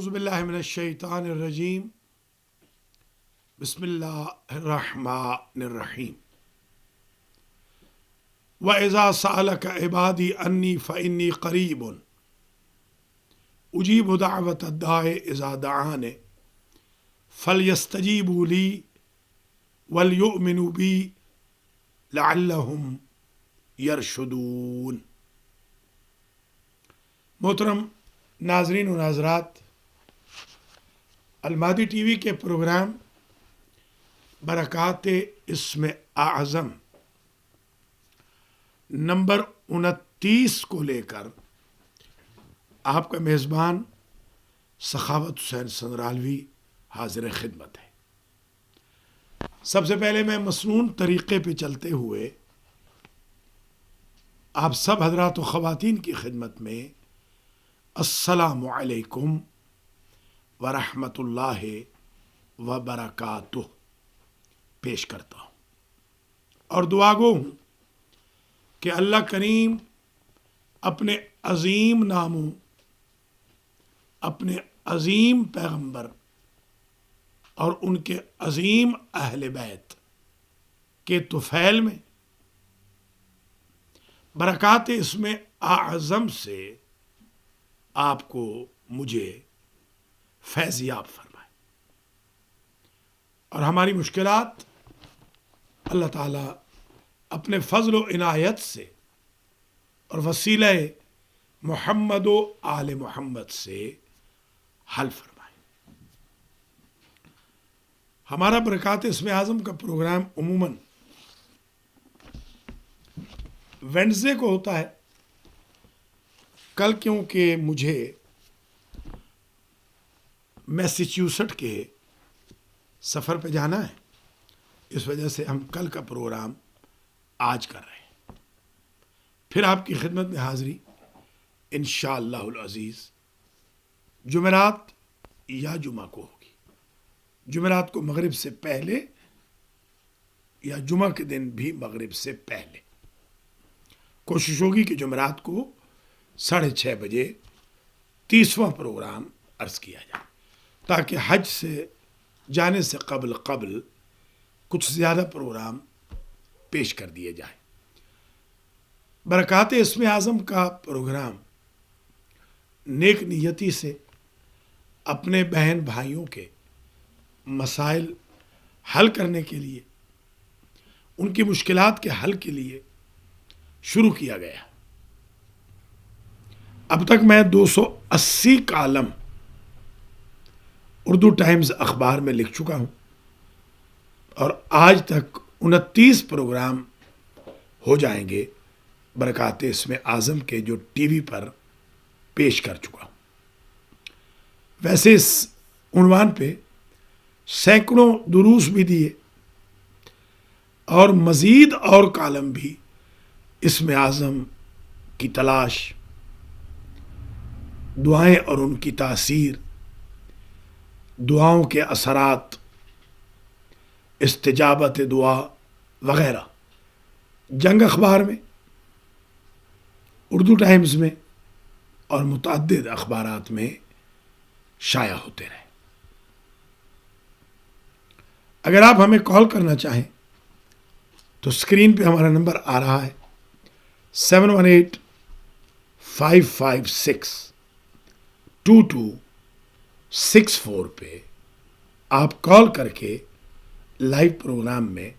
اعوذ باللہ من الشیطان الرجیم بسم اللہ الرحمن الرحیم وَإِذَا سَأَلَكَ عِبَادِي أَنِّي فَإِنِّي قَرِيبٌ أُجِيبُ دَعْوَةَ الدَّاعِ إِذَا دَعَانِ فَلْيَسْتَجِيبُوا لِي وَلْيُؤْمِنُوا بِي لَعَلَّهُمْ يَرْشُدُونَ۔ محترم ناظرین و ناظرات، المہدی ٹی وی کے پروگرام برکات اسم اعظم نمبر 29 کو لے کر آپ کا میزبان سخاوت حسین سنرالوی حاضر خدمت ہے۔ سب سے پہلے میں مسنون طریقے پہ چلتے ہوئے آپ سب حضرات و خواتین کی خدمت میں السلام علیکم ورحمۃ اللہ وبرکاتہ پیش کرتا ہوں، اور دعا گو ہوں کہ اللہ کریم اپنے عظیم ناموں، اپنے عظیم پیغمبر اور ان کے عظیم اہل بیت کے طفیل میں برکات اسم اعظم سے آپ کو مجھے فیضیاب فرمائے، اور ہماری مشکلات اللہ تعالیٰ اپنے فضل و عنایت سے اور وسیلہ محمد و آل محمد سے حل فرمائے۔ ہمارا برکات اسم اعظم کا پروگرام عموماً وینڈسڈے کو ہوتا ہے۔ کل کیونکہ مجھے میسیچیوسٹ کے سفر پہ جانا ہے، اس وجہ سے ہم کل کا پروگرام آج کر رہے ہیں۔ پھر آپ کی خدمت میں حاضری انشاءاللہ العزیز جمعرات یا جمعہ کو ہوگی۔ جمعرات کو مغرب سے پہلے یا جمعہ کے دن بھی مغرب سے پہلے کوشش ہوگی کہ جمعرات کو 6:30 بجے 30واں پروگرام عرض کیا جائے، تاکہ حج سے جانے سے قبل کچھ زیادہ پروگرام پیش کر دیے جائیں۔ برکات اسم اعظم کا پروگرام نیک نیتی سے اپنے بہن بھائیوں کے مسائل حل کرنے کے لیے، ان کی مشکلات کے حل کے لیے شروع کیا گیا۔ اب تک میں 280 کالم اردو ٹائمز اخبار میں لکھ چکا ہوں، اور آج تک 29 پروگرام ہو جائیں گے برکات اسم اعظم کے جو ٹی وی پر پیش کر چکا ہوں۔ ویسے اس عنوان پہ سینکڑوں دروس بھی دیے، اور مزید اور کالم بھی اسم اعظم کی تلاش، دعائیں اور ان کی تاثیر، دعاؤں کے اثرات، استجابت دعا وغیرہ جنگ اخبار میں، اردو ٹائمز میں اور متعدد اخبارات میں شائع ہوتے رہے۔ اگر آپ ہمیں کال کرنا چاہیں تو اسکرین پہ ہمارا نمبر آ رہا ہے 7185562264 پہ آپ کال کر کے لائیو پروگرام میں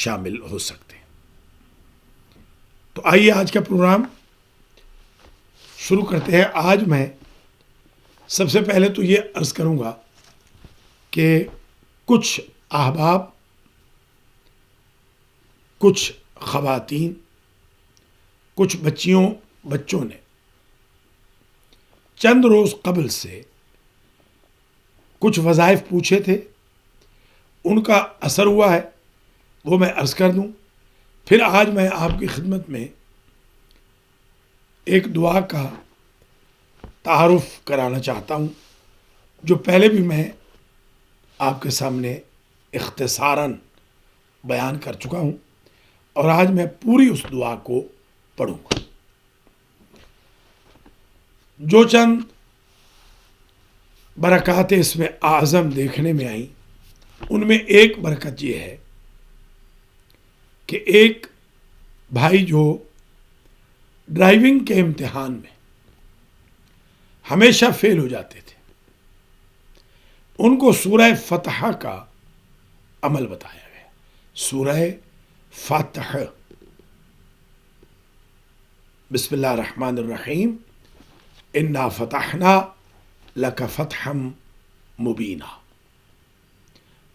شامل ہو سکتے ہیں۔ تو آئیے آج کا پروگرام شروع کرتے ہیں۔ آج میں سب سے پہلے تو یہ عرض کروں گا کہ کچھ احباب، کچھ خواتین، کچھ بچوں نے چند روز قبل سے کچھ وظائف پوچھے تھے، ان کا اثر ہوا ہے، وہ میں عرض کر دوں۔ پھر آج میں آپ کی خدمت میں ایک دعا کا تعارف کرانا چاہتا ہوں، جو پہلے بھی میں آپ کے سامنے اختصاراً بیان کر چکا ہوں، اور آج میں پوری اس دعا کو پڑھوں گا۔ جو چند برکات اس میں اعظم دیکھنے میں آئیں، ان میں ایک برکت یہ ہے کہ ایک بھائی جو ڈرائیونگ کے امتحان میں ہمیشہ فیل ہو جاتے تھے، ان کو سورہ فتح کا عمل بتایا گیا. سورہ فتح، بسم اللہ الرحمن الرحیم، انا فتحنا لک فتحا مبینا.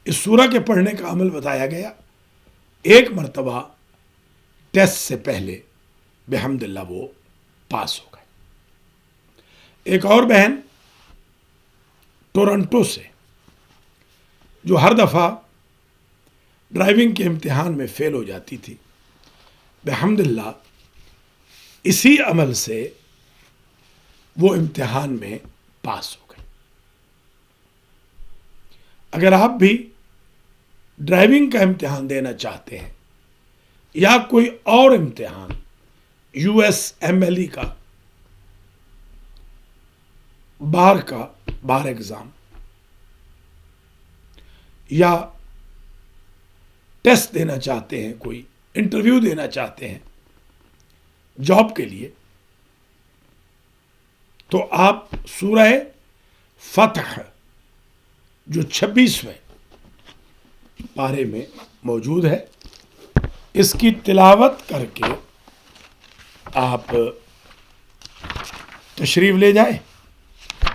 اس سورہ کے پڑھنے کا عمل بتایا گیا. ایک مرتبہ ٹیسٹ سے پہلے بحمد اللہ وہ پاس ہو گئے. ایک اور بہن ٹورنٹو سے، جو ہر دفعہ ڈرائیونگ کے امتحان میں فیل ہو جاتی تھی، بحمد اللہ اسی عمل سے وہ امتحان میں پاس ہو گئی. اگر آپ بھی ڈرائیونگ کا امتحان دینا چاہتے ہیں یا کوئی اور امتحان، U S M L E کا، بار ایگزام، یا ٹیسٹ دینا چاہتے ہیں، کوئی انٹرویو دینا چاہتے ہیں جاب کے لیے، تو آپ سورہ فتح جو 26ویں پارے میں موجود ہے، اس کی تلاوت کر کے آپ تشریف لے جائیں.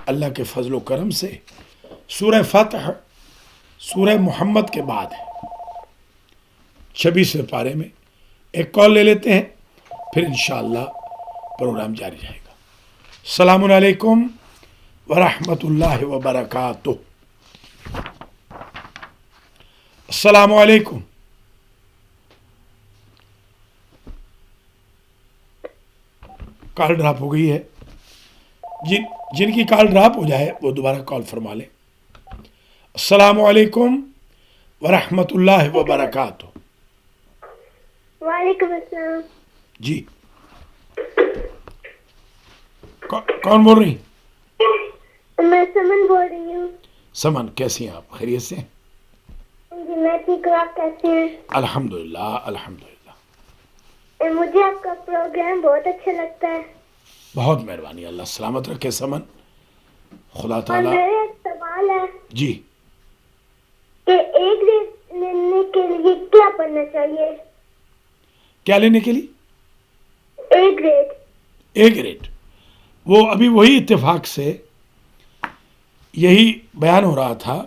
اللہ کے فضل و کرم سے سورہ فتح سورہ محمد کے بعد ہے، 26ویں پارے میں. ایک کال لے لیتے ہیں، پھر انشاءاللہ پروگرام جاری رہے گا. السلام علیکم ورحمۃ اللہ وبرکاتہ. السلام علیکم. کال ڈراپ ہو گئی ہے. جن کی کال ڈراپ ہو جائے وہ دوبارہ کال فرما لیں. السلام علیکم ورحمۃ اللہ وبرکاتہ. وعلیکم السلام. جی کون بول رہی؟ میں سمن بول رہی ہوں. سمن، کیسی ہیں آپ؟ خیریت سے ہیں؟ جی میں ٹھیک ہوں. آپ کیسے ہیں؟ الحمدللہ الحمدللہ. مجھے آپ کا پروگرام بہت اچھا لگتا ہے. بہت مہربانی، اللہ سلامت رکھے سمن. خدا اور تعالیٰ. میرا ایک سوال ہے جی کہ ایک گریڈ لینے کے لیے کیا پڑھنا چاہیے؟ کیا لینے کے لیے؟ ایک گریڈ. A grade. وہ ابھی وہی اتفاق سے یہی بیان ہو رہا تھا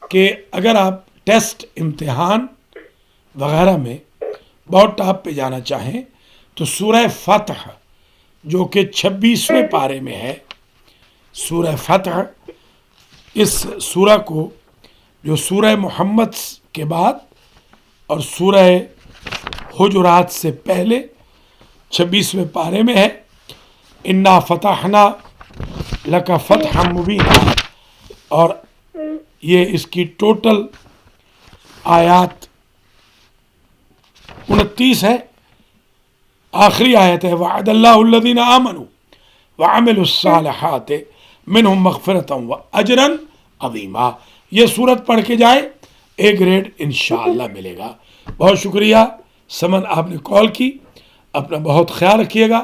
کہ اگر آپ ٹیسٹ، امتحان وغیرہ میں بہت ٹاپ پہ جانا چاہیں تو سورہ فتح جو کہ 26ویں پارے میں ہے، سورہ فتح، اس سورہ کو جو سورہ محمد کے بعد اور سورہ حجرات سے پہلے 26ویں پارے میں ہے، انا فتحنا لک فتحا مبینا، اور یہ اس کی ٹوٹل آیات 29 ہے. آخری آیت ہے وعد اللہ الذین آمنوا وعملوا الصالحات منہم مغفرۃ واجرا عظیما. یہ سورت پڑھ کے جائے، اے گریڈ انشاءاللہ ملے گا. بہت شکریہ سمن، آپ نے کال کی. اپنا بہت خیال رکھیے گا.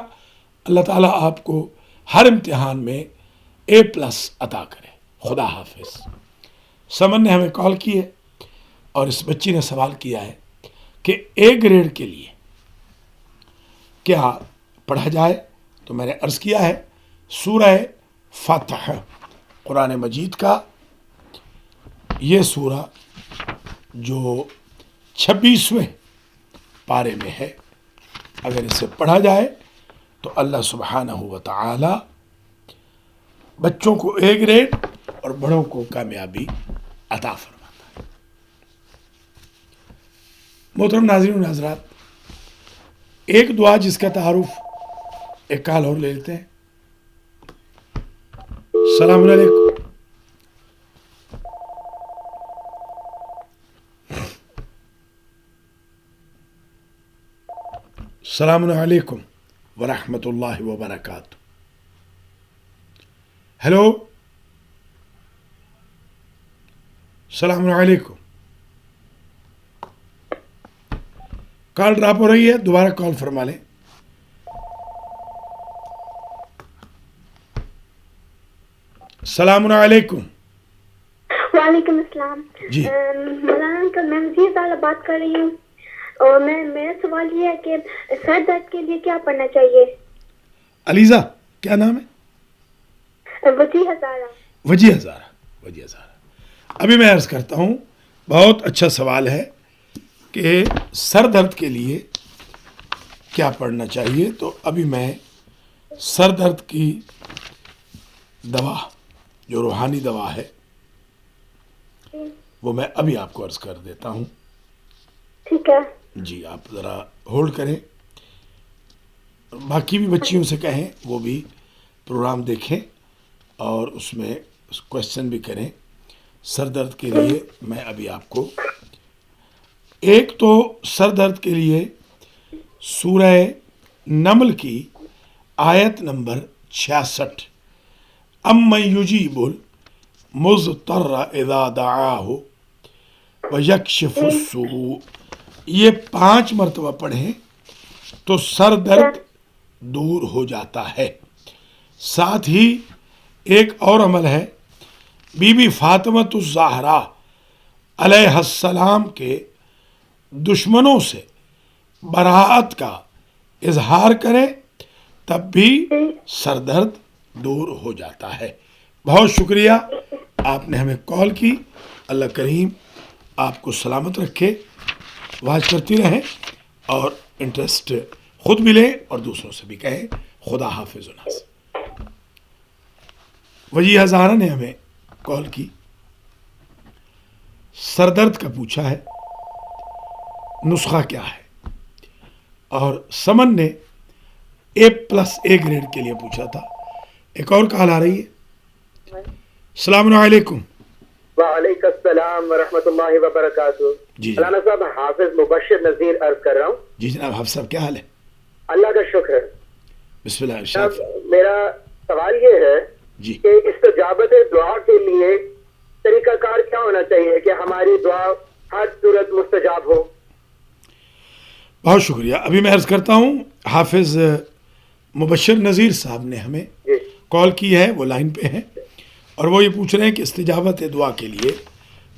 اللہ تعالیٰ آپ کو ہر امتحان میں A+ عطا کرے. خدا حافظ. سمن نے ہمیں کال کی ہے اور اس بچی نے سوال کیا ہے کہ اے گریڈ کے لیے کیا پڑھا جائے. تو میں نے عرض کیا ہے سورہ فتح قرآن مجید کا یہ سورہ جو 26ویں پارے میں ہے، اگر اسے پڑھا جائے تو اللہ سبحانہ و تعالی بچوں کو اے گریڈ اور بڑوں کو کامیابی عطا فرماتا ہے. محترم ناظرین و ناظرات، ایک دعا جس کا تعارف ایک کال اور لے لیتے ہیں. السلام علیکم. السلام علیکم ورحمۃ اللہ وبرکاتہ. ہیلو. السلام علیکم. کال ڈراپ ہو رہی ہے, دوبارہ کال فرما لیں. السلام علیکم. وعلیکم السلام. جی. مولانا انکل میں مزید زیادہ بات کر رہی ہوں, اور میرا سوال یہ ہے کہ سر درد کے لیے کیا پڑھنا چاہیے؟ علیزہ کیا نام ہے؟ وجیہ ہزارہ. وجیہ ہزارہ. وجیہ ہزارہ. ابھی میں عرض کرتا ہوں, بہت اچھا سوال ہے کہ سر درد کے لیے کیا پڑھنا چاہیے. تو ابھی میں سر درد کی دوا, جو روحانی دوا ہے, وہ میں ابھی آپ کو عرض کر دیتا ہوں. ٹھیک ہے. جی آپ ذرا ہولڈ کریں. باقی بھی بچیوں سے کہیں وہ بھی پروگرام دیکھیں اور اس میں کوشچن بھی کریں. سر درد کے لیے میں ابھی آپ کو, ایک تو سر درد کے لیے سورہ نمل کی آیت نمبر 66, امن یجیب المضطر اذا دعاہ ویکشف السوء, یہ 5 مرتبہ پڑھیں تو سر درد دور ہو جاتا ہے. ساتھ ہی ایک اور عمل ہے, بی بی فاطمۃ الزہرا علیہ السلام کے دشمنوں سے براءت کا اظہار کریں, تب بھی سر درد دور ہو جاتا ہے. بہت شکریہ, آپ نے ہمیں کال کی. اللہ کریم آپ کو سلامت رکھے, واچ کرتی رہیں اور انٹرسٹ خود بھی لیں اور دوسروں سے بھی کہیں. خدا حافظ. الناس. وجیہ ہزارہ نے ہمیں کال کی, سر درد کا پوچھا ہے, نسخہ کیا ہے, اور سمن نے A+A گریڈ کے لیے پوچھا تھا. ایک اور کال آ رہی ہے. السلام علیکم. وعلیکم السلام ورحمۃ اللہ وبرکاتہ. جی مولانا صاحب, حافظ مبشر نذیر عرض کر رہا ہوں. جی جناب, حافظ صاحب کیا حال ہے؟ اللہ کا شکر. بسم اللہ. صاحب میرا سوال یہ ہے جی. کہ استجابت دعا کے لیے طریقہ کار کیا ہونا چاہیے کہ ہماری دعا ہر صورت مستجاب ہو؟ بہت شکریہ. ابھی میں عرض کرتا ہوں, حافظ مبشر نذیر صاحب نے ہمیں جی کال کی ہے, وہ لائن پہ ہیں, اور وہ یہ پوچھ رہے ہیں کہ استجابت دعا کے لیے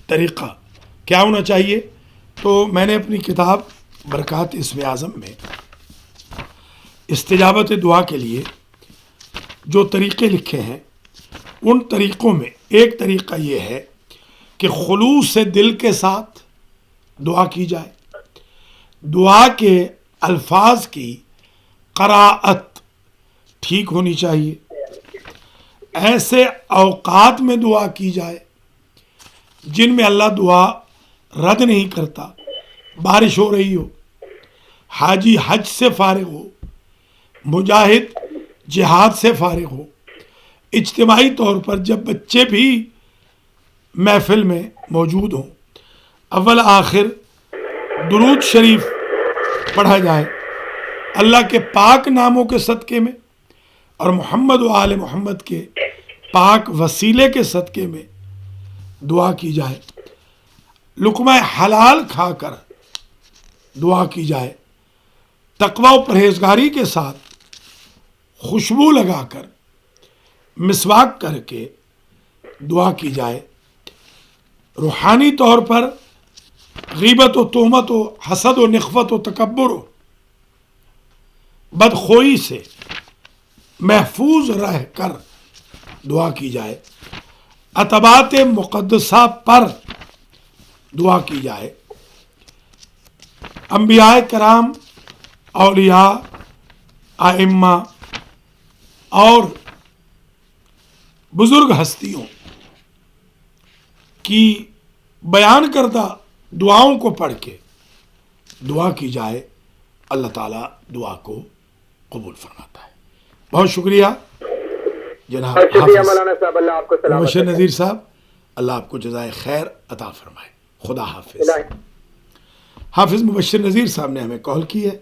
طریقہ کیا ہونا چاہیے. تو میں نے اپنی کتاب برکات اسم اعظم میں استجابت دعا کے لیے جو طریقے لکھے ہیں, ان طریقوں میں ایک طریقہ یہ ہے کہ خلوص سے دل کے ساتھ دعا کی جائے. دعا کے الفاظ کی قراءت ٹھیک ہونی چاہیے. ایسے اوقات میں دعا کی جائے جن میں اللہ دعا رد نہیں کرتا. بارش ہو رہی ہو, حاجی حج سے فارغ ہو, مجاہد جہاد سے فارغ ہو, اجتماعی طور پر جب بچے بھی محفل میں موجود ہوں, اول آخر درود شریف پڑھا جائے اللہ کے پاک ناموں کے صدقے میں اور محمد و آل محمد کے پاک وسیلے کے صدقے میں دعا کی جائے. لقمہ حلال کھا کر دعا کی جائے. تقوی و پرہیزگاری کے ساتھ خوشبو لگا کر مسواک کر کے دعا کی جائے. روحانی طور پر غیبت و تہمت و حسد و نخوت و تکبر و بدخوئی سے محفوظ رہ کر دعا کی جائے. عتبات مقدسہ پر دعا کی جائے. انبیاء کرام, اولیاء, ائمہ اور بزرگ ہستیوں کی بیان کردہ دعاؤں کو پڑھ کے دعا کی جائے. اللہ تعالیٰ دعا کو قبول فرماتا ہے. بہت شکریہ جناب شکریہ مولانا صاحب, اللہ آپ کو سلامت مبشر رکھے. نذیر صاحب, اللہ آپ کو جزائے خیر عطا فرمائے. خدا حافظ. حافظ مبشر نذیر صاحب نے ہمیں کال کی ہے.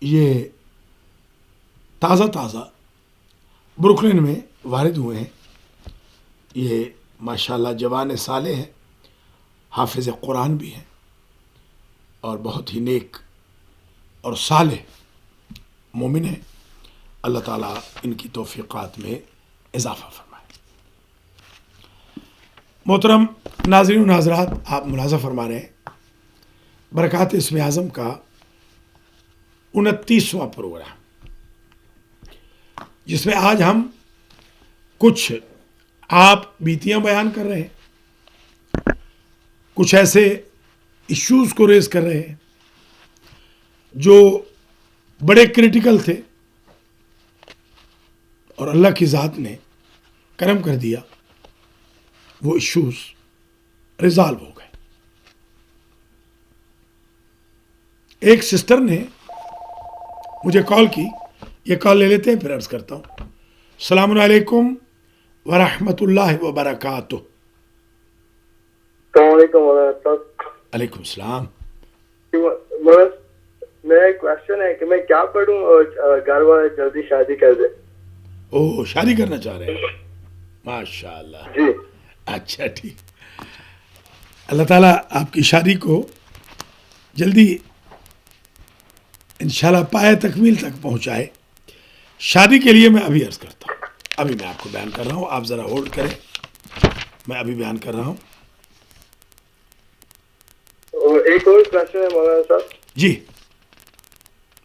یہ تازہ بروکلن میں وارد ہوئے ہیں. یہ ماشاءاللہ جوان صالح ہیں، حافظ قرآن بھی ہیں اور بہت ہی نیک اور صالح مومن ہیں. اللہ تعالیٰ ان کی توفیقات میں اضافہ فرمائے. محترم ناظرین و ناظرات، آپ ملاحظہ فرما رہے ہیں برکات اسم اعظم کا 29واں پروگرام، جس میں آج ہم کچھ آپ بیتیاں بیان کر رہے ہیں، کچھ ایسے ایشوز کو ریز کر رہے ہیں جو بڑے کریٹیکل تھے اور اللہ کی ذات نے کرم کر دیا، وہ ایشوز ریزالو ہو گئے. ایک سسٹر نے مجھے کال کی، یہ کال لے لیتے ہیں پھر عرض کرتا ہوں. السلام علیکم ورحمۃ اللہ وبرکاتہ. السلام علیکم مولانا صاحب. علیکم السلام. میرا ایک کوشچن ہے کہ میں کیا پڑھوں اور گھر والے جلدی شادی کر دیں. اوہ، شادی کرنا چاہ رہے ہیں؟ ماشاء اللہ. جی اچھا ٹھیک. اللہ تعالیٰ آپ کی شادی کو جلدی انشاءاللہ پائے تکمیل تک پہنچائے. شادی کے لیے میں ابھی عرض کرتا ہوں، ابھی میں آپ کو بیان کر رہا ہوں، آپ ذرا ہولڈ کریں، میں ابھی بیان کر رہا ہوں. اور ایک اور کوشچن ہے مولانا صاحب. جی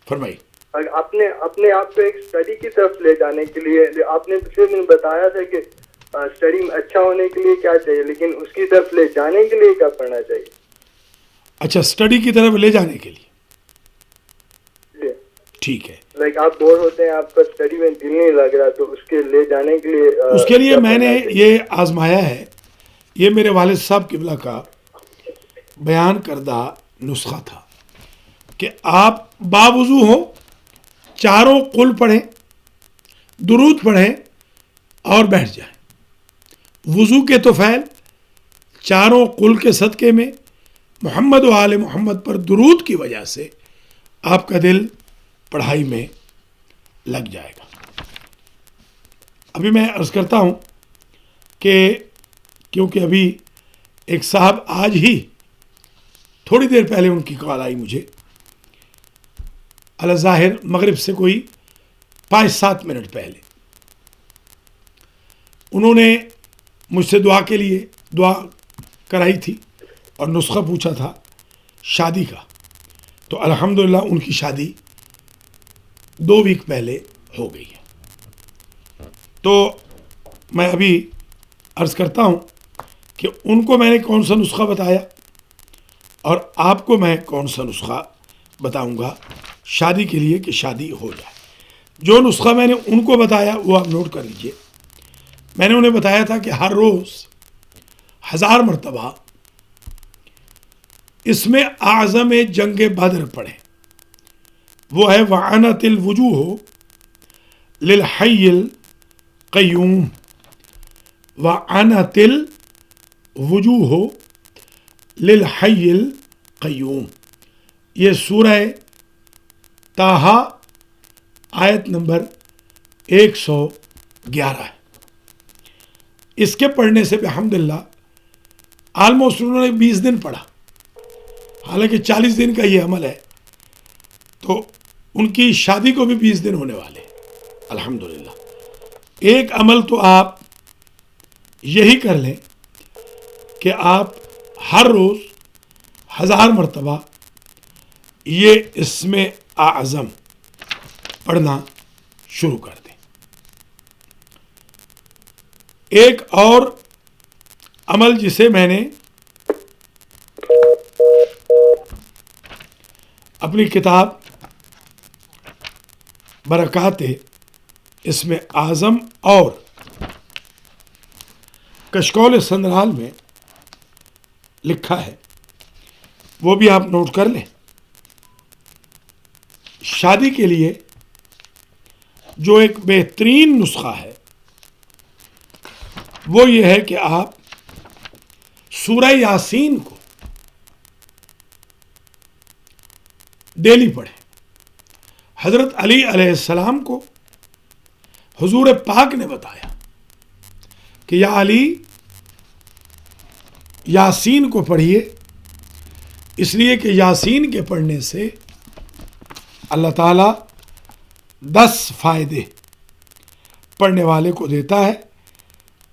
فرمائیے. اپنے آپ کو ایک اسٹڈی کی طرف لے جانے کے لیے آپ نے پچھلے دن بتایا تھا کہ اسٹڈی میں اچھا ہونے کے لیے کیا چاہیے، لیکن اس کی طرف لے جانے کے لیے کیا پڑھنا چاہیے؟ اچھا، اسٹڈی کی طرف لے جانے کے لیے ٹھیک ہے. لائک آپ بور ہوتے ہیں، آپ کا اسٹڈی میں دل نہیں لگ رہا، تو اس کے لے جانے کے لیے اس کے لیے میں نے یہ آزمایا ہے. یہ میرے والد صاحب قبلہ کا بیان کردہ نسخہ تھا کہ آپ باوضو ہوں، چاروں قل پڑھیں، درود پڑھیں اور بیٹھ جائیں. وضو کے طفیل چاروں قل کے صدقے میں محمد و آل محمد پر درود کی وجہ سے آپ کا دل پڑھائی میں لگ جائے گا. ابھی میں عرض کرتا ہوں کہ کیونکہ ابھی ایک صاحب آج ہی تھوڑی دیر پہلے ان کی کال آئی مجھے، الظاہر مغرب سے کوئی 5-7 منٹ پہلے. انہوں نے مجھ سے دعا کے لیے دعا کرائی تھی اور نسخہ پوچھا تھا شادی کا. تو الحمدللہ ان کی شادی 2 ویک پہلے ہو گئی ہے. تو میں ابھی عرض کرتا ہوں کہ ان کو میں نے کون سا نسخہ بتایا اور آپ کو میں کون سا نسخہ بتاؤں گا شادی کے لیے کہ شادی ہو جائے. جو نسخہ میں نے ان کو بتایا وہ آپ نوٹ کر لیجئے. میں نے انہیں بتایا تھا کہ ہر روز 1000 مرتبہ اس میں اعظم جنگ بدر پڑھیں. وہ ہے وعنت الوجوہ للحی القیوم، وعنت الوجوہ للحی القیوم. یہ سورہ طٰہٰ آیت نمبر 111 ہے. اس کے پڑھنے سے بحمدللہ آلموسٹ انہوں نے 20 دن پڑھا، حالانکہ 40 دن کا یہ عمل ہے، تو ان کی شادی کو بھی 20 دن ہونے والے الحمدللہ. ایک عمل تو آپ یہی کر لیں کہ آپ ہر روز 1000 مرتبہ یہ اسم اعظم پڑھنا شروع کر دیں. ایک اور عمل جسے میں نے اپنی کتاب برکات اسم اعظم اور کشکول سندرال میں لکھا ہے، وہ بھی آپ نوٹ کر لیں. شادی کے لیے جو ایک بہترین نسخہ ہے وہ یہ ہے کہ آپ سورہ یاسین کو ڈیلی پڑھیں. حضرت علی علیہ السلام کو حضور پاک نے بتایا کہ یا علی یاسین کو پڑھیے، اس لیے کہ یاسین کے پڑھنے سے اللہ تعالیٰ 10 فائدے پڑھنے والے کو دیتا ہے.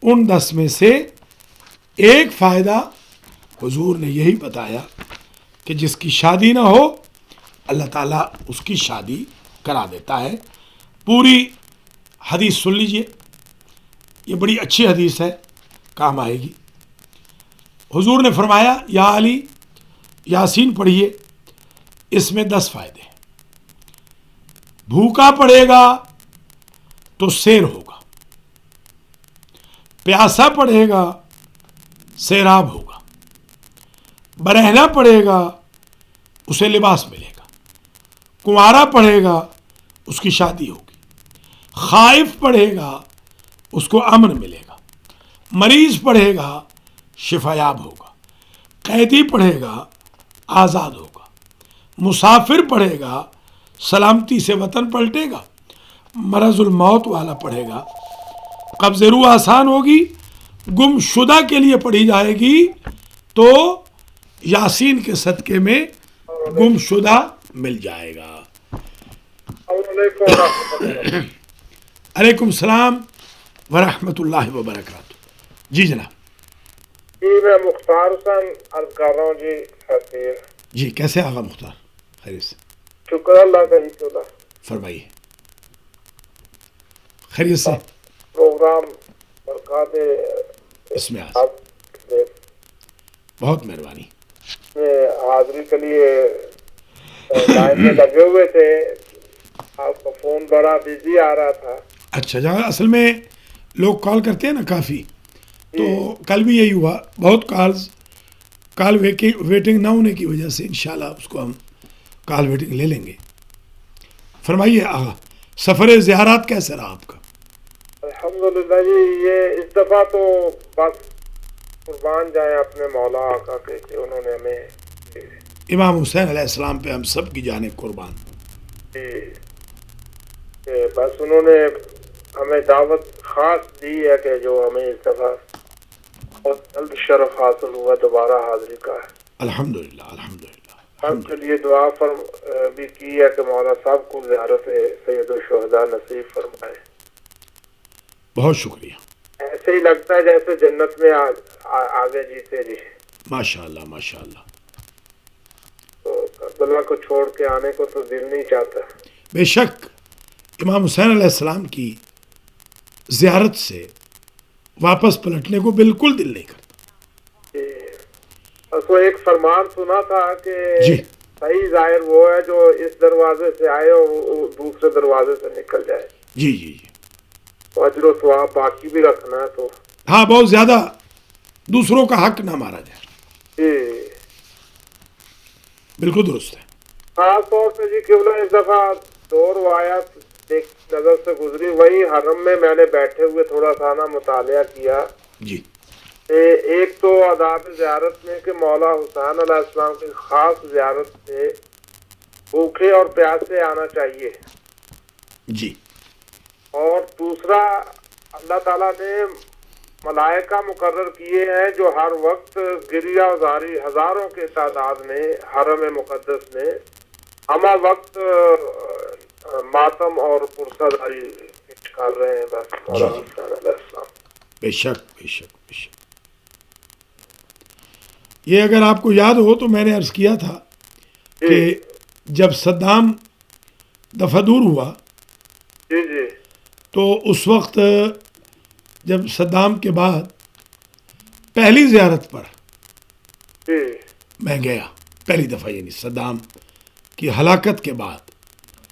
ان 10 میں سے ایک فائدہ حضور نے یہی بتایا کہ جس کی شادی نہ ہو اللہ تعالیٰ اس کی شادی کرا دیتا ہے. پوری حدیث سن لیجئے، یہ بڑی اچھی حدیث ہے، کام آئے گی. حضور نے فرمایا یا علی یاسین پڑھیے، اس میں 10 فائدے ہیں. بھوکا پڑھے گا تو سیر ہوگا، پیاسا پڑھے گا سیراب ہوگا، برہنہ پڑھے گا اسے لباس ملے گا، کنوارا پڑھے گا اس کی شادی ہوگی، خائف پڑھے گا اس کو امن ملے گا، مریض پڑھے گا شفایاب ہوگا، قیدی پڑھے گا آزاد ہوگا، مسافر پڑھے گا سلامتی سے وطن پلٹے گا، مرض الموت والا پڑھے گا قبض روح آسان ہوگی، گم شدہ کے لیے پڑھی جائے گی تو یاسین کے صدقے میں گم شدہ مل جائے گا. علیکم السلام ورحمۃ اللہ وبرکاتہ. جی جناب. جی میں مختار حسین عرض کر رہا ہوں. جی حسین جی کیسے آغا مختار؟ خیریت سے؟ شکر اللہ کا. جی فرمائیے. خیریت سے؟ پروگرام برکات اس میں آپ بہت مہربانی. حاضری کے لیے لائن میں لگے ہوئے تھے، آپ کا فون بڑا بزی آ رہا تھا. اچھا جہاں اصل میں لوگ کال کرتے ہیں نا کافی، تو کل بھی یہی ہوا، بہت کال ویٹنگ نہ ہونے کی وجہ سے انشاءاللہ اس کو ہم کال ویٹنگ لے لیں گے. فرمائیے آغا، سفر زیارات کیسا رہا آپ کا؟ الحمدللہ جی یہ اس دفعہ تو بس قربان جائیں اپنے مولا آقا کے کہ انہوں نے ہمیں امام حسین علیہ السلام پہ ہم سب کی جانب قربان. بس انہوں نے ہمیں دعوت خاص دی ہے کہ جو ہمیں اس دفعہ بہت جلد شرف حاصل ہوا دوبارہ حاضری کا ہے. الحمدللہ الحمدللہ. ہم کے لیے دعا بھی کی ہے کہ مولا صاحب کو زیارت سید الشہداء نصیب فرمائے. بہت شکریہ. ایسے ہی لگتا ہے جیسے جنت میں آگے جیتے جی. ماشاءاللہ ماشاءاللہ. تو کربلا کو چھوڑ کے آنے کو تو دل نہیں چاہتا. بے شک امام حسین علیہ السلام کی زیارت سے واپس پلٹنے کو بالکل دل نہیں کرتا. بس وہ ایک فرمان سنا تھا کہ جی صحیح ظاہر وہ ہے جو اس دروازے سے آئے اور وہ دوسرے دروازے سے نکل جائے. جی جی جی. تو اجر و ثواب باقی بھی رکھنا ہے. تو ہاں بہت زیادہ دوسروں کا حق نہ مارا جائے. جی بالکل درست ہے. خاص طور سے جی قبلہ اس دفعہ 2 روایات ایک نظر سے گزری. وہی حرم میں میں نے بیٹھے ہوئے تھوڑا سا نا مطالعہ کیا. جی ایک تو آداب زیارت میں کہ مولا حسین علیہ السلام کی خاص زیارت سے بھوکے اور پیاسے آنا چاہیے. جی. اور دوسرا اللہ تعالیٰ نے ملائکہ مقرر کیے ہیں جو ہر وقت گریہ زاری ہزاروں کے تعداد میں حرم مقدس میں ہمہ وقت ماتم اور پرسہ داری کر رہے ہیں. بس مولا حسین علیہ السلام. بے شک بے شک بے شک. یہ اگر آپ کو یاد ہو تو میں نے عرض کیا تھا کہ جب صدام دفع دور ہوا جی جی تو اس وقت جب صدام کے بعد پہلی زیارت پر جی میں گیا، پہلی دفعہ یعنی صدام کی ہلاکت کے بعد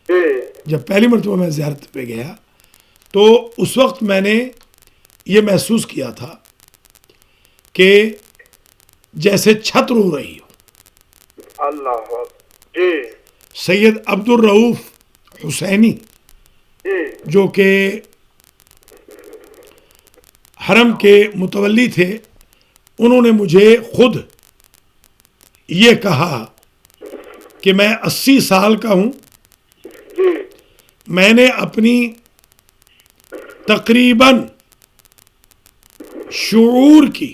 جی جب پہلی مرتبہ میں زیارت پہ گیا تو اس وقت میں نے یہ محسوس کیا تھا کہ جیسے چھت رو رہی ہو. اللہ جی. سید عبد الرؤف حسینی جی جو کہ حرم کے متولی تھے، انہوں نے مجھے خود یہ کہا کہ میں 80 سال کا ہوں، جی میں نے اپنی تقریباً شعور کی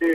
جی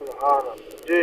سبحان اللہ جی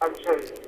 اچھا جی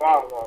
واہ واہ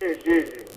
جی جی جی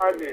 ہاں جی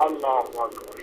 اللہ اکبر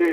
جی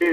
جی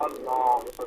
اللہ اکبر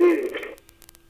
جی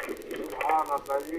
سبحان اللہ جی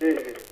جی جی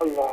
اللہ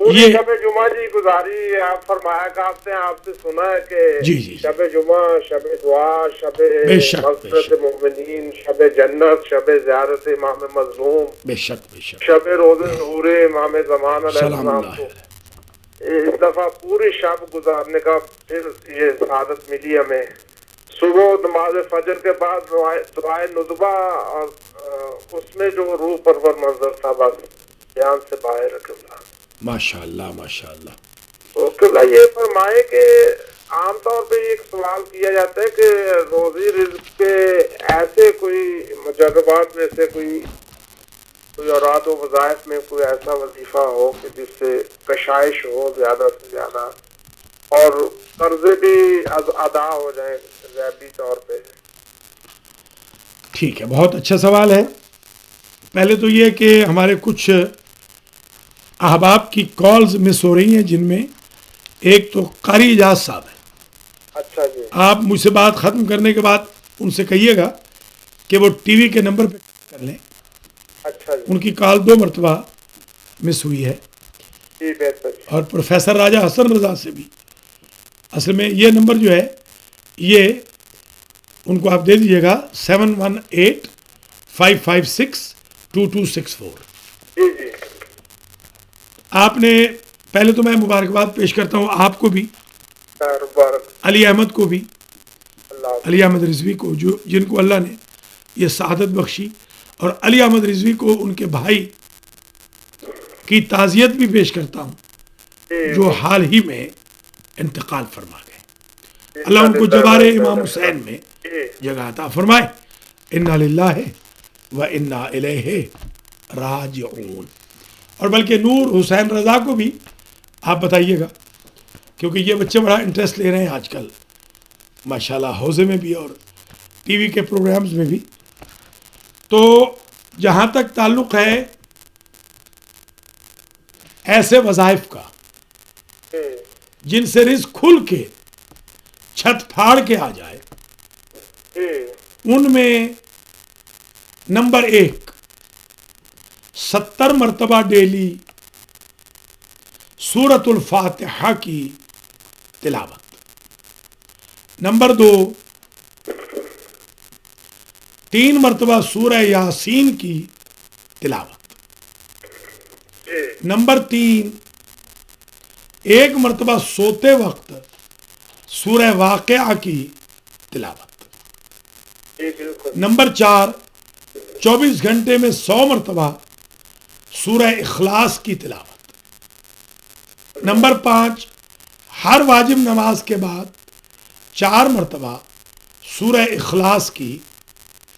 پوری یہ شب جمعہ جی گزاری آپ فرمایا کرتے ہیں، آپ سے سنا ہے کہ جی جی شب جمعہ، شب دعا، شب بے شک، بے مغفرت شک۔ مومنین، شب جنت، شب زیارت امام مظلوم، بے شک بے شک، شب روز نور امام زمان علیہ سلام السلام اللہ کو علیہ۔ اس دفعہ پوری شب گزارنے کا پھر یہ سعادت ملی ہمیں۔ صبح نماز فجر کے بعد دعائے ندبہ اور اس میں جو روح پرور منظر تھا بس بیان سے باہر رکھا۔ ماشاء اللہ ماشاء اللہ۔ تو قبلہ یہ فرمائے کہ عام طور پہ ایک سوال کیا جاتا ہے کہ روزی رزق کے ایسے کوئی مجربات میں سے کوئی اوراد و وظائف میں کوئی ایسا وظیفہ ہو کہ جس سے کشائش ہو زیادہ سے زیادہ اور قرضے بھی ادا ہو جائیں غیبی طور پہ۔ ٹھیک ہے، بہت اچھا سوال ہے۔ پہلے تو یہ کہ ہمارے کچھ احباب کی کالز مس ہو رہی ہیں، جن میں ایک تو قاری اجاز صاحب ہیں۔ اچھا جی آپ مجھ سے بات ختم کرنے کے بعد ان سے کہیے گا کہ وہ ٹی وی کے نمبر پہ کر لیں۔ اچھا جی ان کی کال 2 مرتبہ مس ہوئی ہے۔ جی بہتر اور پروفیسر راجہ حسن رضا سے بھی اصل میں یہ نمبر جو ہے یہ ان کو آپ دے دیجیے گا 7185562264۔ جی جی آپ نے پہلے تو میں مبارکباد پیش کرتا ہوں آپ کو بھی، خیر مبارک علی احمد کو بھی، اللہ علی احمد رضوی کو، جو جن کو اللہ نے یہ سعادت بخشی، اور علی احمد رضوی کو ان کے بھائی کی تعزیت بھی پیش کرتا ہوں جی جو حال ہی میں انتقال فرما گئے۔ اللہ ان کو جوار امام حسین میں جی جگہ عطا فرمائے۔ انا للہ و انا الیہ راجعون۔ اور بلکہ نور حسین رضا کو بھی آپ بتائیے گا، کیونکہ یہ بچے بڑا انٹرسٹ لے رہے ہیں آج کل ماشاءاللہ، حوزے میں بھی اور ٹی وی کے پروگرامز میں بھی۔ تو جہاں تک تعلق ہے ایسے وظائف کا جی جن سے رزق کھل کے چھت پھاڑ کے آ جائے، جی ان میں نمبر 1 70 مرتبہ ڈیلی سورۃ الفاتحہ کی تلاوت۔ نمبر 2 3 مرتبہ سورہ یاسین کی تلاوت۔ جی نمبر 3 1 مرتبہ سوتے وقت سورہ واقعہ کی تلاوت۔ جی بالکل نمبر 4 24 گھنٹے میں 100 مرتبہ سورہ اخلاص کی تلاوت۔ نمبر 5 ہر واجب نماز کے بعد 4 مرتبہ سورہ اخلاص کی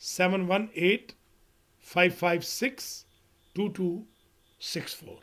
7185562264।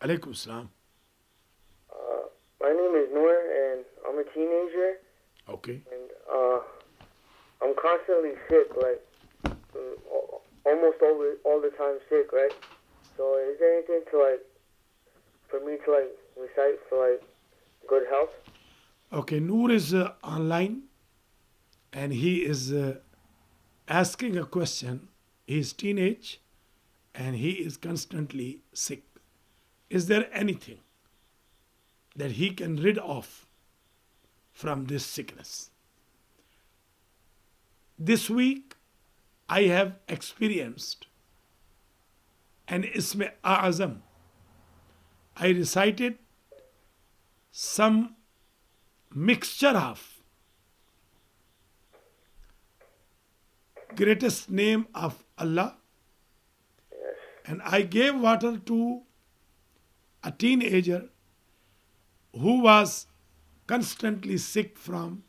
Alaikum salam. My name is Noor and I'm a teenager. Okay. And I'm constantly sick, like almost all the time sick, right? So is there anything to for me to recite for good health? Okay, Noor is online and he is asking a question. He is teenage and he is constantly sick. Is there anything that he can rid off from this sickness? This week I have experienced an Ism A'azam. I recited some mixture of greatest name of Allah, and I gave water to a teenager who was constantly sick from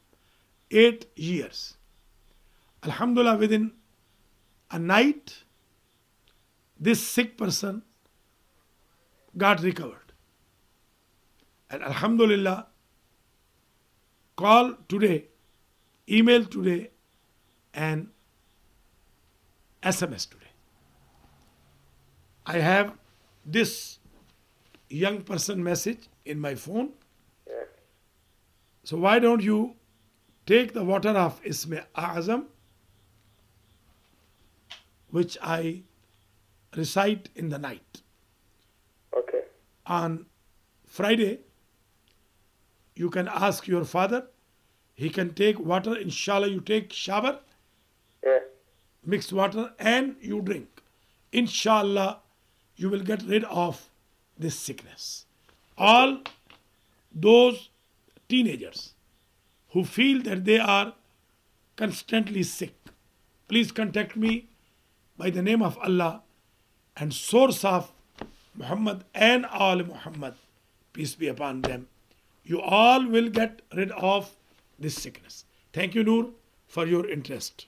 8 years. Alhamdulillah, within a night, this sick person got recovered. And Alhamdulillah, call today, email today, and SMS today. I have this young person message in my phone. Yeah. So why don't you take the water of Ism A'azam, which I recite in the night. Okay. On Friday, you can ask your father. He can take water. Inshallah, you take shower, Yeah. mix water, and you drink. Inshallah, you will get rid of this sickness. All those teenagers who feel that they are constantly sick, please contact me by the name of Allah and source of Muhammad and all Muhammad, peace be upon them, you all will get rid of this sickness. Thank you, Noor, for your interest.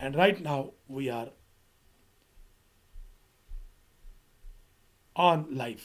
and right now we are on live.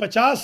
50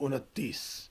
29।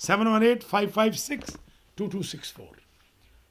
7185562264।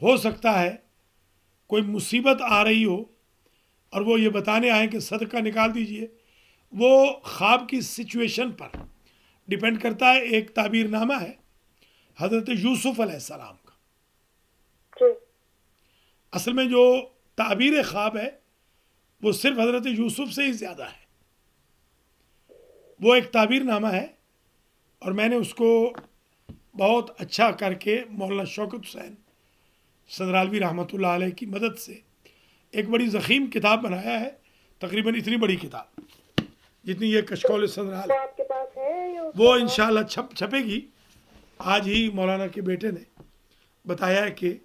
ہو سکتا ہے کوئی مصیبت آ رہی ہو اور وہ یہ بتانے آئیں کہ صدقہ نکال دیجئے، وہ خواب کی سچویشن پر ڈیپینڈ کرتا ہے۔ ایک تعبیر نامہ ہے حضرت یوسف علیہ السلام کا، جی اصل میں جو تعبیر خواب ہے وہ صرف حضرت یوسف سے ہی زیادہ ہے، وہ ایک تعبیر نامہ ہے، اور میں نے اس کو بہت اچھا کر کے مولانا شوکت حسین سندرالوی رحمۃ اللہ علیہ کی مدد سے ایک بڑی ضخیم کتاب بنایا ہے، تقریباً اتنی بڑی کتاب جتنی یہ کشکول سندرال، وہ آپ کے پاس ہے یا وہ انشاءاللہ چھپے گی۔ آج ہی مولانا کے بیٹے نے بتایا ہے کہ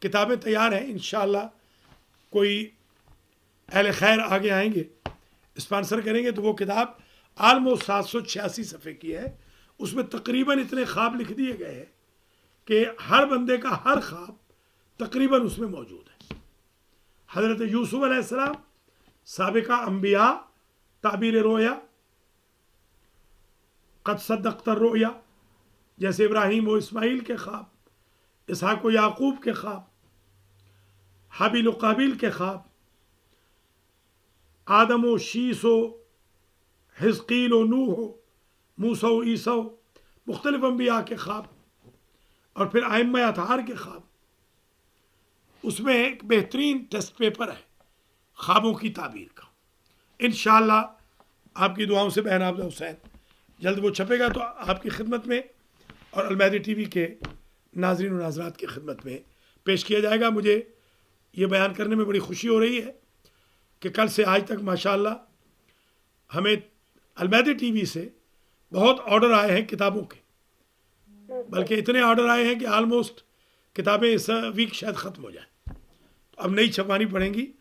کتابیں تیار ہیں، انشاءاللہ کوئی اہل خیر آگے آئیں گے اسپانسر کریں گے تو وہ کتاب آلموسٹ 786 صفحے کی ہے، اس میں تقریباً اتنے خواب لکھ دیے گئے ہیں کہ ہر بندے کا ہر خواب تقریباً اس میں موجود ہے۔ حضرت یوسف علیہ السلام، سابقہ انبیاء، تعبیر رویا، قد صدقت الرؤیا، جیسے ابراہیم و اسماعیل کے خواب، اسحاق و یعقوب کے خواب، حابیل و قابیل کے خواب، آدم و شیس و حزقیل و نوح و موسیٰ و عیسیٰ، مختلف انبیاء کے خواب، اور پھر ائمہ اطہار کے خواب۔ اس میں ایک بہترین ٹیسٹ پیپر ہے خوابوں کی تعبیر کا۔ انشاءاللہ آپ کی دعاؤں سے بہن عابدہ حسین جلد وہ چھپے گا تو آپ کی خدمت میں اور المہدی ٹی وی کے ناظرین و ناظرات کی خدمت میں پیش کیا جائے گا۔ مجھے یہ بیان کرنے میں بڑی خوشی ہو رہی ہے کہ کل سے آج تک ماشاءاللہ ہمیں المہدی ٹی وی سے بہت آرڈر آئے ہیں کتابوں کے، بلکہ اتنے آرڈر آئے ہیں کہ آلموسٹ کتابیں اس ویک شاید ختم ہو جائیں، تو اب نئی چھپانی پڑیں گی۔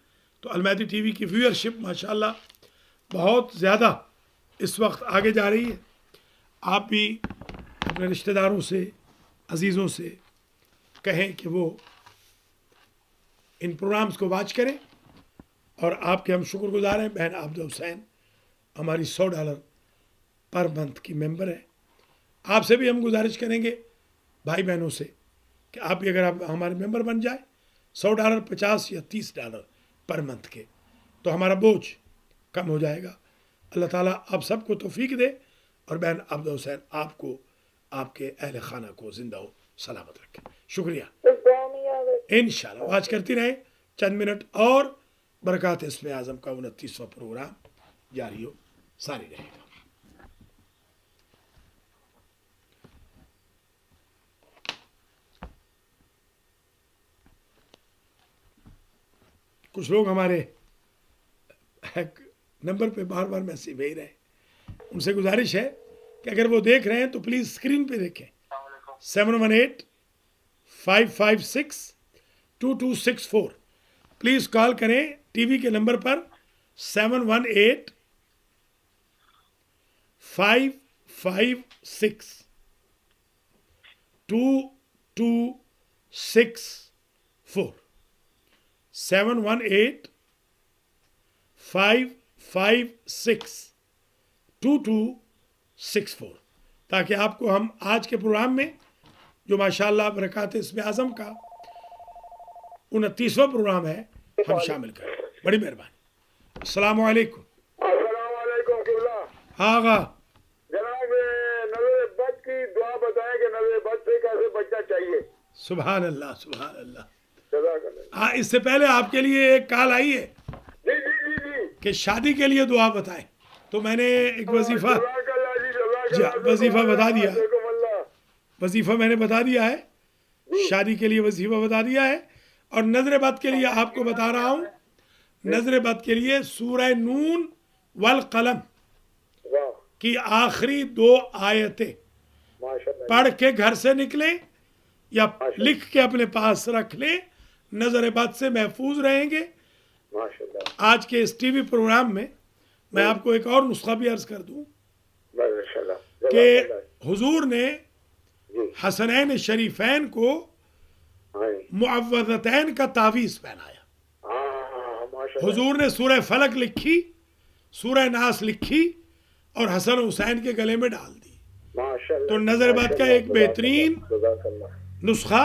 تو المہدی ٹی وی کی ویورشپ ماشاءاللہ بہت زیادہ اس وقت آگے جا رہی ہے۔ آپ بھی اپنے رشتہ داروں سے، عزیزوں سے کہیں کہ وہ ان پروگرامز کو واچ کریں، اور آپ کے ہم شکر گزار ہیں۔ بہن عابدہ حسین ہماری $100 پر منتھ کی ممبر ہے۔ آپ سے بھی ہم گزارش کریں گے بھائی بہنوں سے کہ آپ بھی اگر آپ ہمارے ممبر بن جائیں $100، $50 یا $30 پر منتھ کے، تو ہمارا بوجھ کم ہو جائے گا۔ اللہ تعالیٰ آپ سب کو توفیق دے، اور بہن عابدہ حسین آپ کو، آپ کے اہل خانہ کو زندہ و سلامت رکھے۔ شکریہ، انشاءاللہ واچ کرتی رہیں۔ چند منٹ اور برکات اسم اعظم کا 29واں پروگرام جاری ہو ساری رہے گا۔ کچھ لوگ ہمارے نمبر پہ بار بار میسیج بھیج رہے ہیں، ان سے گزارش ہے کہ اگر وہ دیکھ رہے ہیں تو پلیز اسکرین پہ دیکھیں 718-556-2264۔ پلیز کال کریں ٹی وی کے نمبر پر 718-556-2264 718-556-2264 تاکہ آپ کو ہم آج کے پروگرام میں جو ماشاءاللہ برکات اسم اعظم کا 29واں پروگرام ہے ہم شامل کریں۔ بڑی مہربانی۔ السلام علیکم۔ السلام علیکم قبلہ۔ ہاں آغا، جناب نظر بد کی دعا بتائیں کہ نظر بد سے کیسے بچنا چاہیے۔ سبحان اللہ سبحان اللہ۔ جزاک اللہ۔ ہاں، اس سے پہلے آپ کے لیے ایک کال آئی ہے جی جی جی جی کہ شادی کے لیے دعا بتائیں، تو میں نے ایک وظیفہ جزاک اللہ جی، جزاک جی، اللہ۔ وظیفہ بتا دیا۔ جزاکم اللہ۔ وظیفہ میں نے بتا دیا ہے، شادی کے لیے وظیفہ بتا دیا ہے، اور نظر بد کے لیے آپ کو بتا رہا ہوں۔ نظر بد کے لیے سورہ نون والقلم واہ کی آخری 2 آیتیں ماشاء اللہ۔ پڑھ کے گھر سے نکلیں یا لکھ کے اپنے پاس رکھ لیں، نظر بد سے محفوظ رہیں گے۔ ماشاء اللہ آج کے اس ٹی وی پروگرام میں میں آپ کو ایک اور نسخہ بھی عرض کر دوں ماشاء اللہ۔ کہ جزاک اللہ۔ حضور نے جی حسنین شریفین کو ہاں معوذتین کا تعویذ پہنایا۔ ہاں ماشاء اللہ۔ حضور نے سورہ فلق لکھی، سورہ ناس لکھی، اور حسن حسین کے گلے میں ڈال دی۔ ماشاء اللہ۔ تو نظر بد کا ایک بہترین جزاک اللہ۔ نسخہ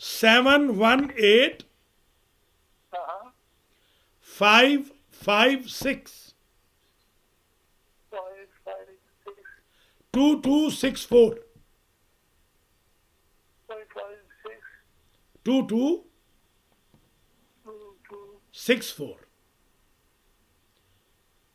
718-556-2264 2264।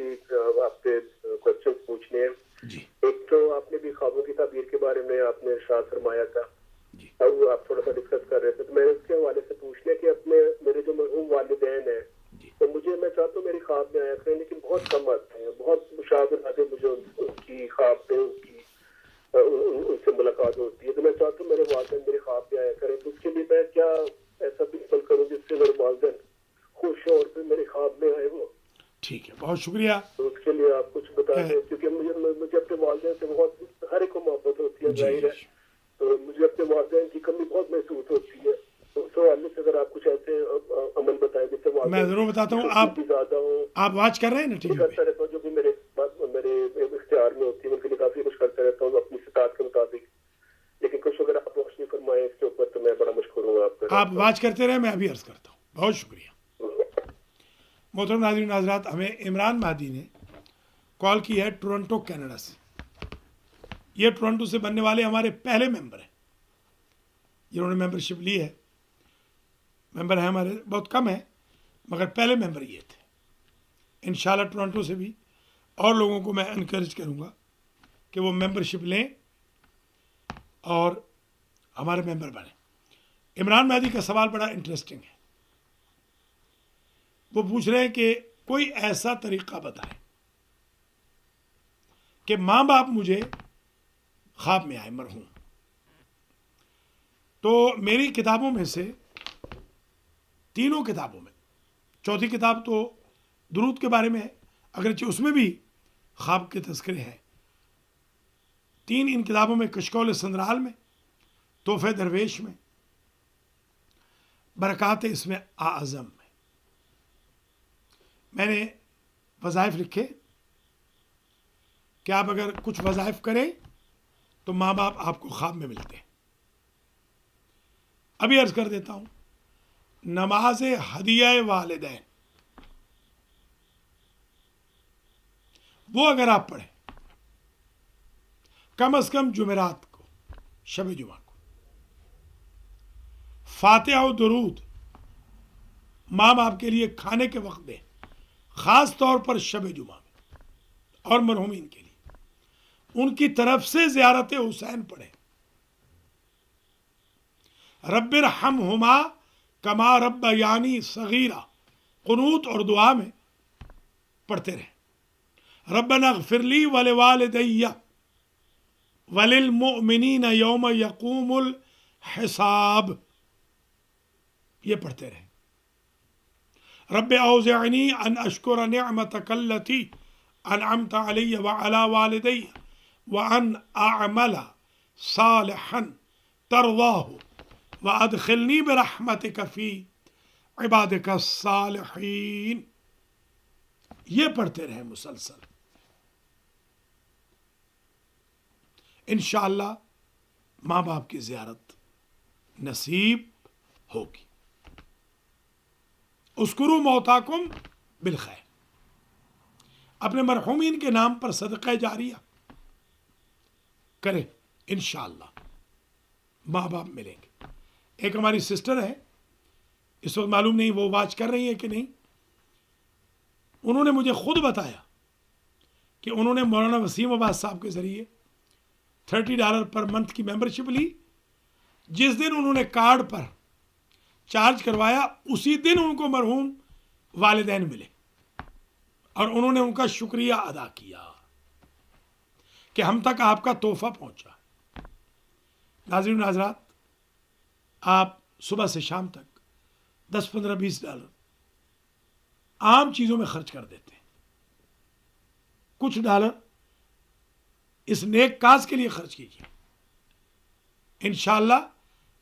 کی آپ سے کوشچن پوچھنے ہیں. جی ایک تو آپ نے بھی خوابوں کی تعبیر کے بارے میں آپ نے ارشاد فرمایا تھا, جی اب آپ تھوڑا سا ڈسکس کر رہے تھے, تو میں اس کے حوالے سے پوچھ لیا کہ اپنے میرے جو مرحوم والدین ہیں جی تو مجھے, میں چاہتا ہوں میری خواب میں آیا کریں, لیکن بہت کم آتے ہیں, بہت مشاہدے آتے مجھے ان کی خواب میں, ان سے ملاقات ہوتی ہے. تو میں چاہتا ہوں میرے والدین میری خواب میں آیا کریں, تو اس کے لیے میں کیا ایسا عمل کروں جس سے میرے والدین خوش ہوں اور پھر میرے خواب میں آئے وہ. ٹھیک ہے, بہت شکریہ. تو اس کے لیے آپ کچھ بتا دیں, کیونکہ مجھے اپنے والدین سے بہت, ہر ایک کو محبت ہوتی ہے جی ظاہر ہے, تو مجھے اپنے والدین کی کمی بہت محسوس ہوتی ہے. تو اس حوالے سے اگر آپ کچھ ایسے عمل بتائیں جس سے میں ضرور بتاتا ہوں. آپ زیادہ ہوں, آپ واچ کر رہے ہیں نا ٹی وی پہ؟ کرتا رہتا ہوں جو بھی میرے اختیار میں ہوتی ہے, ان کے لیے کافی کچھ کرتا رہتا ہوں اپنی استطاعت کے مطابق, لیکن کچھ اگر آپ روشنی فرمائیں اس کے اوپر تو میں بڑا مشکور ہوں آپ کا. آپ واچ کرتے رہے, میں ابھی عرض کرتا ہوں. بہت شکریہ. محترم ناظرین ناظرات, ہمیں عمران مہدی نے کال کی ہے ٹورنٹو کینیڈا سے. یہ ٹورنٹو سے بننے والے ہمارے پہلے ممبر ہیں جنہوں نے ممبرشپ لی ہے. ممبر ہیں ہمارے بہت کم ہیں, مگر پہلے ممبر یہ تھے. انشاءاللہ ٹورنٹو سے بھی اور لوگوں کو میں انکریج کروں گا کہ وہ ممبرشپ لیں اور ہمارے ممبر بنیں. عمران مہدی کا سوال بڑا انٹرسٹنگ ہے. وہ پوچھ رہے ہیں کہ کوئی ایسا طریقہ بتائیں کہ ماں باپ مجھے خواب میں آئے مرحوم. تو میری کتابوں میں سے, تینوں کتابوں میں, چوتھی کتاب تو درود کے بارے میں ہے, اگرچہ اس میں بھی خواب کے تذکرے ہیں. 3 ان کتابوں میں, کشکول سندرال میں, تحفہ درویش میں, برکات اسم اعظم میں, میں نے وظائف لکھے کہ آپ اگر کچھ وظائف کریں تو ماں باپ آپ کو خواب میں ملتے ہیں. ابھی عرض کر دیتا ہوں, نماز ہدیہ والدین وہ اگر آپ پڑھیں کم از کم جمعرات کو, شب جمعہ کو, فاتحہ و درود ماں باپ کے لیے کھانے کے وقت دیں, خاص طور پر شب جمعہ میں, اور مرحومین کے لیے ان کی طرف سے زیارت حسین پڑھیں. رب ارحمہما کما ربیانی صغیرہ قنوت اور دعا میں پڑھتے رہیں. ربنا اغفر لی ولوالدی وللمؤمنین یوم یقوم الحساب, یہ پڑھتے رہیں. رب اوزعنی ان اشکر نعمتک التی انعمت علی وعلی والدی وان اعمل صالحا ترضاہ وادخلنی برحمتک فی عبادک الصالحین. یہ پڑھتے رہیں مسلسل, انشاءاللہ ماں باپ کی زیارت نصیب ہوگی. اذکروا موتاکم بالخیر, اپنے مرحومین کے نام پر صدقہ جاریہ کریں, انشاءاللہ ماں باپ ملیں گے. ایک ہماری سسٹر ہے, اس وقت معلوم نہیں وہ واچ کر رہی ہے کہ نہیں, انہوں نے مجھے خود بتایا کہ انہوں نے مولانا وسیم عباس صاحب کے ذریعے $30 پر منتھ کی ممبرشپ لی. جس دن انہوں نے کارڈ پر چارج کروایا اسی دن ان کو مرحوم والدین ملے, اور انہوں نے ان کا شکریہ ادا کیا کہ ہم تک آپ کا تحفہ پہنچا. ناظرین ناظرات, آپ صبح سے شام تک $10-15-20 عام چیزوں میں خرچ کر دیتے ہیں. کچھ ڈالر اس نیک کاز کے لیے خرچ کیجیے. انشاءاللہ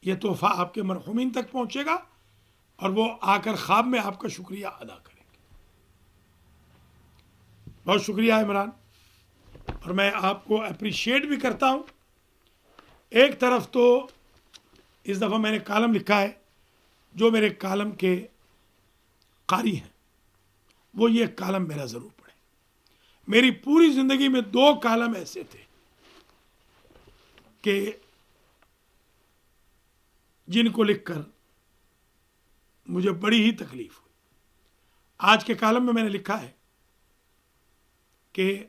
یہ تحفہ آپ کے مرحومین تک پہنچے گا اور وہ آ کر خواب میں آپ کا شکریہ ادا کریں گے. بہت شکریہ عمران, اور میں آپ کو اپریشیٹ بھی کرتا ہوں. ایک طرف تو اس دفعہ میں نے کالم لکھا ہے, جو میرے کالم کے قاری ہیں وہ یہ کالم میرا ضرور پڑھیں. میری پوری زندگی میں 2 کالم ایسے تھے کہ جن کو لکھ کر مجھے بڑی ہی تکلیف ہوئی. آج کے کالم میں نے لکھا ہے کہ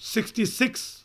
66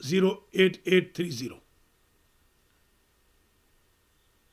08830।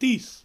30,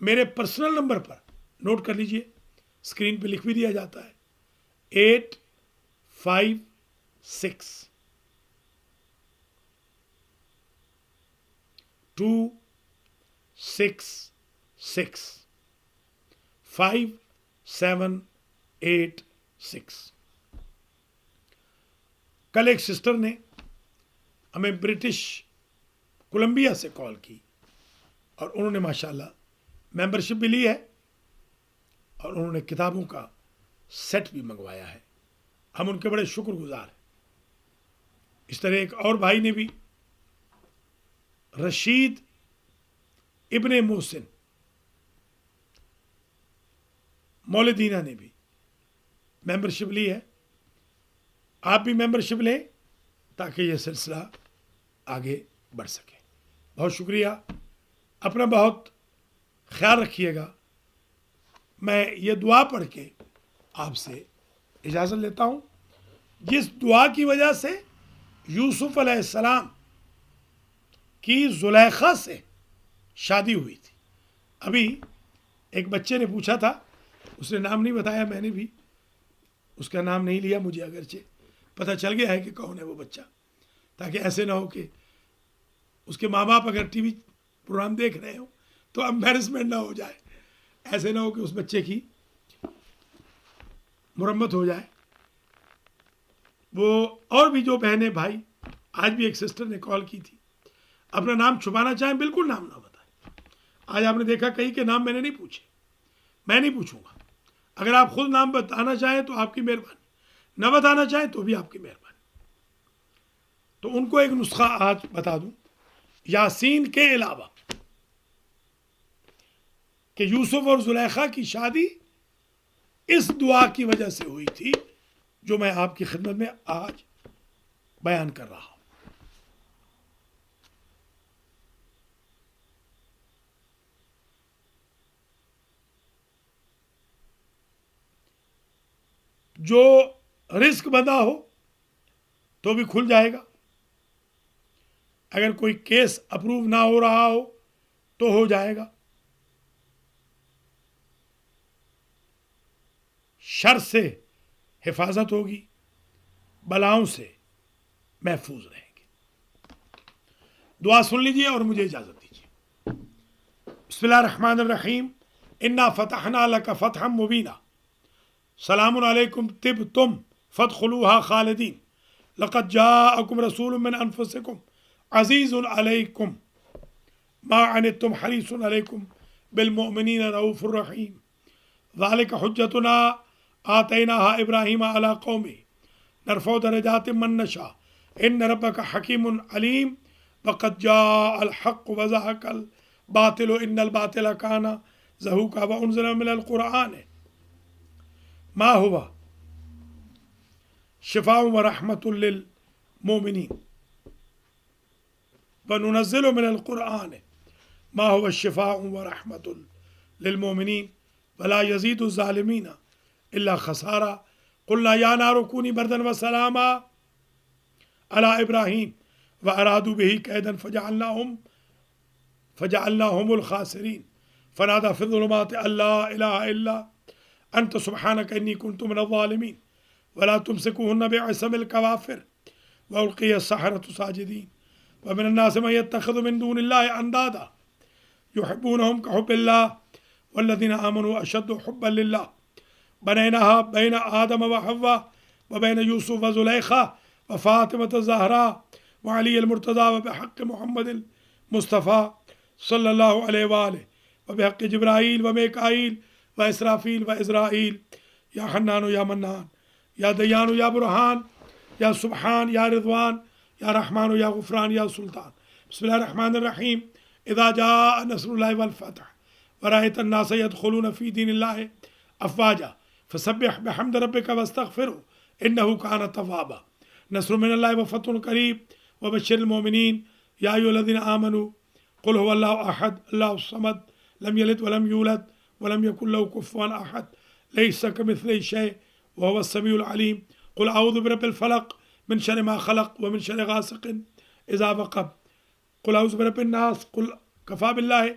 میرے پرسنل نمبر پر نوٹ کر لیجئے, اسکرین پہ لکھ بھی دیا جاتا ہے, 856 266 5786. کل ایک سسٹر نے ہمیں برٹش کولمبیا سے کال کی اور انہوں نے ماشاءاللہ ممبرشپ بھی لی ہے اور انہوں نے کتابوں کا سیٹ بھی منگوایا ہے. ہم ان کے بڑے شکر گزار ہیں. اس طرح ایک اور بھائی نے بھی, رشید ابن محسن مولدینہ نے بھی ممبرشپ لی ہے. آپ بھی ممبرشپ لیں تاکہ یہ سلسلہ آگے بڑھ سکے. بہت شکریہ. اپنا بہت خیال رکھیے گا. میں یہ دعا پڑھ کے آپ سے اجازت لیتا ہوں. جس دعا کی وجہ سے یوسف علیہ السلام کی زلیخا سے شادی ہوئی تھی. ابھی ایک بچے نے پوچھا تھا, اس نے نام نہیں بتایا, میں نے بھی اس کا نام نہیں لیا, مجھے اگرچہ پتہ چل گیا ہے کہ کون ہے وہ بچہ, تاکہ ایسے نہ ہو کہ اس کے ماں باپ اگر ٹی وی پروگرام دیکھ رہے ہوں تو امبیرسمنٹ نہ ہو جائے, ایسے نہ ہو کہ اس بچے کی مرمت ہو جائے. وہ اور بھی جو بہنیں بھائی, آج بھی ایک سسٹر نے کال کی تھی, اپنا نام چھپانا چاہیں بالکل نام نہ بتائیں. آج آپ نے دیکھا کہیں کہ نام میں نے نہیں پوچھے, میں نہیں پوچھوں گا. اگر آپ خود نام بتانا چاہیں تو آپ کی مہربانی, نہ بتانا چاہیں تو بھی آپ کی مہربانی. تو ان کو ایک نسخہ آج بتا دوں یاسین کے علاوہ, کہ یوسف اور زلیخا کی شادی اس دعا کی وجہ سے ہوئی تھی جو میں آپ کی خدمت میں آج بیان کر رہا ہوں. جو رزق بندہ ہو تو بھی کھل جائے گا, اگر کوئی کیس اپروو نہ ہو رہا ہو تو ہو جائے گا. شر سے حفاظت ہوگی, بلاؤں سے محفوظ رہیں گے. دعا سن لیجئے اور مجھے اجازت دیجیے. بسم اللہ الرحمن الرحیم. انا فتحنا لک فتحا مبینا. سلام علیکم طبتم فادخلوها خالدین. لقد جاءکم رسول من انفسکم عزیز علیکم ما عنتم حریص علیکم بالمؤمنین رؤوف الرحیم. ذلك حجتنا آتیناها ابراہیم علی قومه نرفع درجات من نشاء ان ربک حکیم علیم. وقد جاء الحق وزهق الباطل ان الباطل کان زہوقا. وانزل من القرآن ما هو شفاء ورحمة للمؤمنين وننزل من القرآن ما هو الشفاء ورحمة للمؤمنين ولا يزيد الظالمين إلا خسارا. قلنا يا نار كوني بردا وسلاما على إبراهيم وأرادوا به كيدا فجعلناهم الخاسرين. فنادى في الظلمات أن لا إله إلا أنت سبحانك إني كنت من الظالمين. ولا تمسكوهن بعصم الكوافر وألقي السحرة ساجدين. ومن الناس من يتخذ من دون الله أندادا يحبونهم كحب الله والذين آمنوا أشد حبا لله. بنيناها بين آدم وحواء وبين يوسف وزليخة وفاطمة الزهراء وعلي المرتضى وبحق محمد المصطفى صلى الله عليه وآله وبحق جبرائيل وميكائيل وإسرافيل وإزرائيل. يا حنان يا منان يا ديان يا برهان يا سبحان يا رضوان يا رحمن يا غفران يا سلطان. بسم الله الرحمن الرحيم. إذا جاء نصر الله والفتح ورأيت الناس يدخلون في دين الله أفواجا فسبح بحمد ربك واستغفره إنه كان توابا. نصر من الله وفتح قريب وبشر المؤمنين. يا أيها الذين آمنوا قل هو الله أحد الله الصمد لم يلد ولم يولد ولم يكن له كفوا أحد ليس كمثله شيء وهو السميع العليم. قل أعوذ برب الفلق من شر ما خلق ومن شر غاسق إذا وقب. قل أعوذ برب الناس. قل كفى بالله